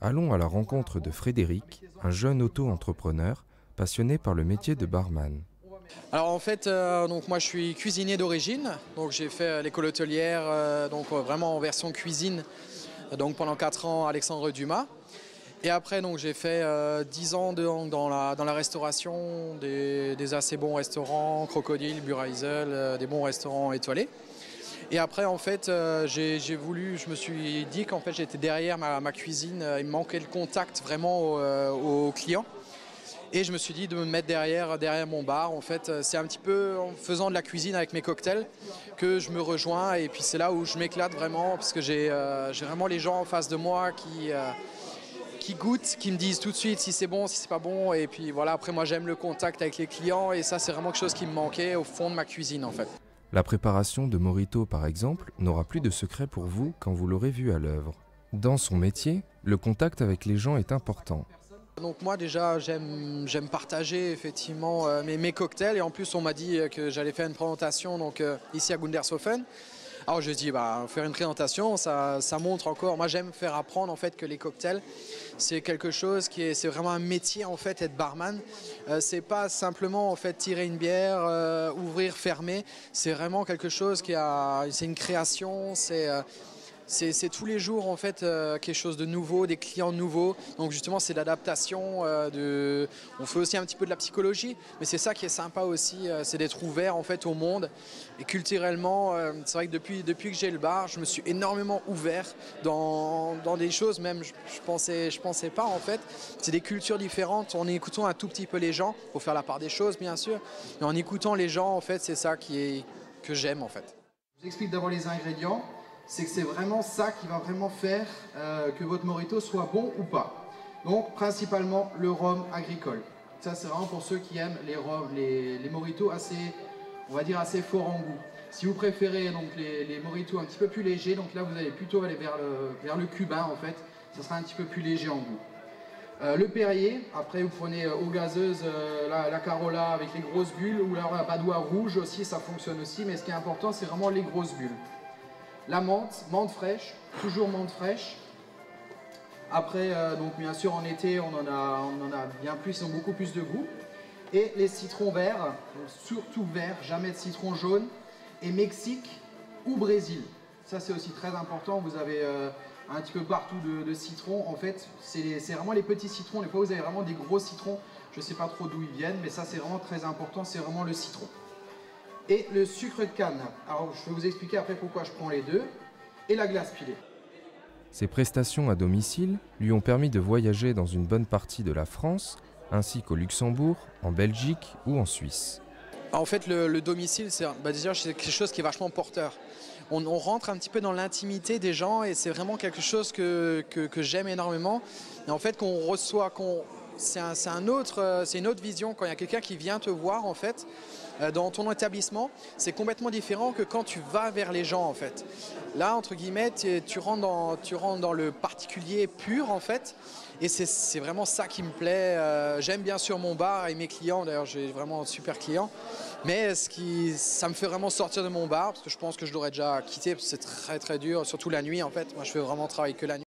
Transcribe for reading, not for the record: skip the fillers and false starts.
Allons à la rencontre de Frédéric, un jeune auto-entrepreneur passionné par le métier de barman. Alors en fait, donc moi je suis cuisinier d'origine, donc j'ai fait l'école hôtelière, vraiment en version cuisine, donc pendant 4 ans à Alexandre Dumas. Et après donc j'ai fait 10 ans dans la restauration, des assez bons restaurants, Crocodile, Buraisel, des bons restaurants étoilés. Et après en fait je me suis dit qu'en fait j'étais derrière ma cuisine, il me manquait le contact vraiment aux clients. Et je me suis dit de me mettre derrière mon bar. En fait, c'est un petit peu en faisant de la cuisine avec mes cocktails que je me rejoins. Et puis c'est là où je m'éclate vraiment parce que j'ai vraiment les gens en face de moi qui goûtent, qui me disent tout de suite si c'est bon, si c'est pas bon. Et puis voilà, après moi j'aime le contact avec les clients et ça c'est vraiment quelque chose qui me manquait au fond de ma cuisine en fait. La préparation de Morito, par exemple, n'aura plus de secret pour vous quand vous l'aurez vu à l'œuvre. Dans son métier, le contact avec les gens est important. Donc moi déjà j'aime partager effectivement mes cocktails et en plus on m'a dit que j'allais faire une présentation ici à Gundershofen. Alors je dis faire une présentation ça montre encore, moi j'aime faire apprendre en fait que les cocktails c'est quelque chose c'est vraiment un métier en fait être barman. C'est pas simplement en fait tirer une bière, ouvrir, fermer, c'est vraiment quelque chose c'est une création, c'est tous les jours en fait quelque chose de nouveau, des clients nouveaux. Donc justement c'est l'adaptation. On fait aussi un petit peu de la psychologie, mais c'est ça qui est sympa aussi, c'est d'être ouvert en fait au monde. Et culturellement, c'est vrai que depuis que j'ai le bar, je me suis énormément ouvert dans des choses même je pensais pas en fait. C'est des cultures différentes. En écoutant un tout petit peu les gens, faut faire la part des choses bien sûr, mais en écoutant les gens en fait c'est ça que j'aime en fait. Je vous explique d'abord les ingrédients. C'est que c'est vraiment ça qui va vraiment faire que votre Morito soit bon ou pas. Donc principalement le rhum agricole. Ça c'est vraiment pour ceux qui aiment les Moritos assez, on va dire assez forts en goût. Si vous préférez donc les Moritos un petit peu plus légers, donc là vous allez plutôt aller vers le cubain en fait. Ça sera un petit peu plus léger en goût. Le Perrier, après vous prenez eau gazeuse, la Carola avec les grosses bulles, ou alors la Badois rouge aussi, ça fonctionne aussi, mais ce qui est important c'est vraiment les grosses bulles. La menthe fraîche, toujours menthe fraîche. Après, donc bien sûr en été, on en a bien plus, ils ont beaucoup plus de goût. Et les citrons verts, surtout verts, jamais de citron jaune. Et Mexique ou Brésil. Ça c'est aussi très important, vous avez un petit peu partout de citrons. En fait, c'est vraiment les petits citrons. Des fois vous avez vraiment des gros citrons, je ne sais pas trop d'où ils viennent, mais ça c'est vraiment très important, c'est vraiment le citron. Et le sucre de canne. Alors je vais vous expliquer après pourquoi je prends les deux. Et la glace pilée. Ses prestations à domicile lui ont permis de voyager dans une bonne partie de la France, ainsi qu'au Luxembourg, en Belgique ou en Suisse. En fait, le domicile, déjà c'est quelque chose qui est vachement porteur. On rentre un petit peu dans l'intimité des gens et c'est vraiment quelque chose que j'aime énormément. Et en fait, qu'on reçoit, c'est une autre vision quand il y a quelqu'un qui vient te voir en fait. Dans ton établissement, c'est complètement différent que quand tu vas vers les gens en fait. Là, entre guillemets, tu rentres dans le particulier pur en fait, et c'est vraiment ça qui me plaît. J'aime bien sûr mon bar et mes clients, d'ailleurs j'ai vraiment un super client, mais ça me fait vraiment sortir de mon bar, parce que je pense que je l'aurais déjà quitté, parce que c'est très très dur, surtout la nuit en fait. Moi je fais vraiment travailler que la nuit.